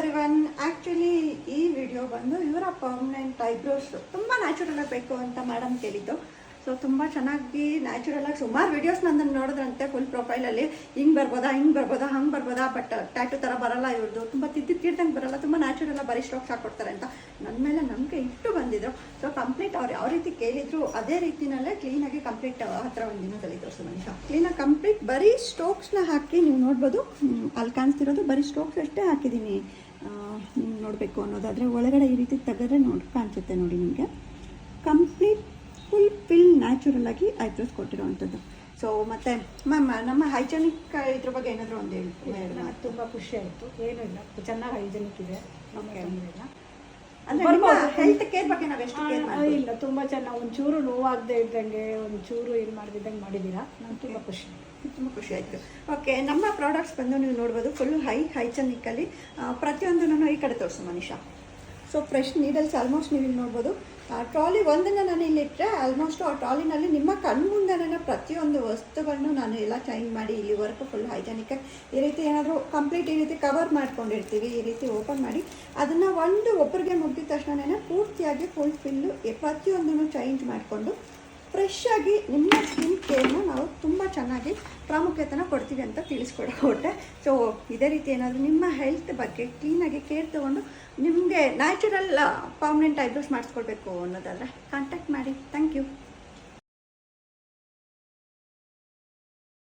Everyone. Actually ಈ video ಬಂದು ಇವರ ಪರ್ಮನೆಂಟ್ ಐಬ್ರೋಸ್ ತುಂಬ ನ್ಯಾಚುರಲ್ ಆಗಿ ಬೇಕು ಅಂತ ಮೇಡಮ್ ಕೇಳಿದ್ದು. ಸೊ ತುಂಬ ಚೆನ್ನಾಗಿ ನ್ಯಾಚುರಲ್ ಆಗಿ ಸುಮಾರು ವೀಡಿಯೋಸ್ ನನ್ನ ನೋಡಿದ್ರಂತೆ. ಫುಲ್ ಪ್ರೊಫೈಲಲ್ಲಿ ಹಿಂಗೆ ಬರ್ಬೋದಾ ಹಂಗೆ ಬರ್ಬೋದಾ, ಬಟ್ ಟ್ಯಾಟು ಥರ ಬರಲ್ಲ ಇವ್ರದ್ದು, ತುಂಬ ತಿದ್ದಂಗೆ ಬರಲ್ಲ, ತುಂಬ ನ್ಯಾಚುರಲ್ ಬರೀ ಸ್ಟ್ರೋಕ್ಸ್ ಹಾಕೊಡ್ತಾರೆ ಅಂತ ನನ್ನ ಮೇಲೆ ನಂಬಿಕೆ ಇಟ್ಟು ಬಂದಿದ್ರು. ಸೊ ಕಂಪ್ಲೀಟ್ ಅವ್ರು ಯಾವ ರೀತಿ ಕೇಳಿದ್ರು ಅದೇ ರೀತಿನಲ್ಲೇ ಕ್ಲೀನಾಗಿ ಕಂಪ್ಲೀಟ್ ಹತ್ರ ಒಂದು ದಿನದಲ್ಲಿ ತೋರಿಸು ಮನುಷ್ಯ. ಕ್ಲೀನಾಗಿ ಕಂಪ್ಲೀಟ್ ಬರೀ ಸ್ಟ್ರೋಕ್ಸ್ನ ಹಾಕಿ ನೀವು ನೋಡ್ಬೋದು. ಅಲ್ಲಿ ಕಾಣಿಸ್ತಿರೋದು ಬರೀ ಸ್ಟ್ರೋಕ್ಸ್ ಅಷ್ಟೇ ಹಾಕಿದ್ದೀನಿ. ನೀವು ನೋಡಬೇಕು ಅನ್ನೋದಾದರೆ ಒಳಗಡೆ ಈ ರೀತಿ ತೆಗೆದ್ರೆ ಕಾಣಿಸುತ್ತೆ ನೋಡಿ ನಿಮಗೆ. ಕಂಪ್ಲೀಟ್ ಫುಲ್ ನ್ಯಾಚುರಲ್ ಆಗಿ ಐಬ್ರೋಸ್ ಕೊಟ್ಟಿರೋವಂಥದ್ದು. ಸೊ ಮತ್ತು ಮ್ಯಾಮ್ ನಮ್ಮ ಹೈಜೆನಿಕ್ ಇದ್ರ ಬಗ್ಗೆ ಏನಾದರೂ ಒಂದು ಹೇಳಿ. ನನಗೆ ತುಂಬ ಖುಷಿ ಆಯಿತು. ಏನೂ ಇಲ್ಲ, ಚೆನ್ನಾಗಿ ಹೈಜೆನಿಕ್ ಇದೆ, ನಮಗೆ ಇಲ್ಲ. ಅಂದರೆ ಹೆಲ್ತ್ ಕೇರ್ ಬಗ್ಗೆ ನಾವು ಎಷ್ಟು ಕೇರ್ ಮಾಡಿ ಇಲ್ಲ, ತುಂಬ ಚೆನ್ನಾಗಿ ಒಂಚೂರು ನೋವಾಗದೆ ಇದ್ದಂಗೆ, ಒಂಚೂರು ಇದು ಮಾಡಿದ್ದಂಗೆ ಮಾಡಿದ್ದೀರಾ. ನಾನು ತುಂಬ ಖುಷಿ ಆಯಿತು. ಓಕೆ, ನಮ್ಮ ಪ್ರಾಡಕ್ಟ್ಸ್ ಬಂದು ನೀವು ನೋಡ್ಬೋದು ಫುಲ್ಲು ಹೈಜೆನಿಕಲ್ಲಿ ಪ್ರತಿಯೊಂದೂ ಈ ಕಡೆ ತೋರಿಸು ಮನುಷ್ಯ. ಸೊ ಫ್ರೆಶ್ ನೀಡಲ್ಸ್ ಆಲ್ಮೋಸ್ಟ್ ನೀವು ಇಲ್ಲಿ ನೋಡ್ಬೋದು. ಟ್ರಾಲಿ ಒಂದನ್ನು ನಾನು ಇಲ್ಲಿಟ್ಟರೆ ಆಲ್ಮೋಸ್ಟ್ ಆ ಟ್ರಾಲಿನಲ್ಲಿ ನಿಮ್ಮ ಕಣ್ಮುಂದೆನೇ ಪ್ರತಿಯೊಂದು ವಸ್ತುಗಳನ್ನು ನಾನು ಎಲ್ಲ ಚೇಂಜ್ ಮಾಡಿ ಇಲ್ಲಿವರೆಗೂ ಫುಲ್ ಹೈಜೆನಿಕಾಗಿ ಈ ರೀತಿ ಏನಾದರೂ ಕಂಪ್ಲೀಟ್ ಈ ರೀತಿ ಕವರ್ ಮಾಡ್ಕೊಂಡಿರ್ತೀವಿ. ಈ ರೀತಿ ಓಪನ್ ಮಾಡಿ ಅದನ್ನು ಒಬ್ಬರಿಗೆ ಮುಗಿದ ತಕ್ಷಣವೇ ಪೂರ್ತಿಯಾಗಿ ಫುಲ್ಲು ಪ್ರತಿಯೊಂದನ್ನು ಚೇಂಜ್ ಮಾಡಿಕೊಂಡು ಫ್ರೆಶ್ ಆಗಿ ನಿಮ್ಮ ಸ್ಕಿನ್ ಕೇರ್ನ ನಾವು ತುಂಬ ಚೆನ್ನಾಗಿ ಪ್ರಾಮುಖ್ಯತೆನ ಕೊಡ್ತೀವಿ ಅಂತ ತಿಳಿಸ್ಕೊಟ್ಟೆ. ಸೊ ಇದೇ ರೀತಿ ಏನಾದರೂ ನಿಮ್ಮ ಹೆಲ್ತ್ ಬಗ್ಗೆ ಕ್ಲೀನಾಗಿ ಕೇರ್ ತೊಗೊಂಡು ನಿಮಗೆ ನ್ಯಾಚುರಲ್ ಪರ್ಮನೆಂಟ್ ಐಬ್ರೋಸ್ ಮಾಡಿಸ್ಕೊಳ್ಬೇಕು ಅನ್ನೋದಾದರೆ ಕಾಂಟ್ಯಾಕ್ಟ್ ಮಾಡಿ. Thank you.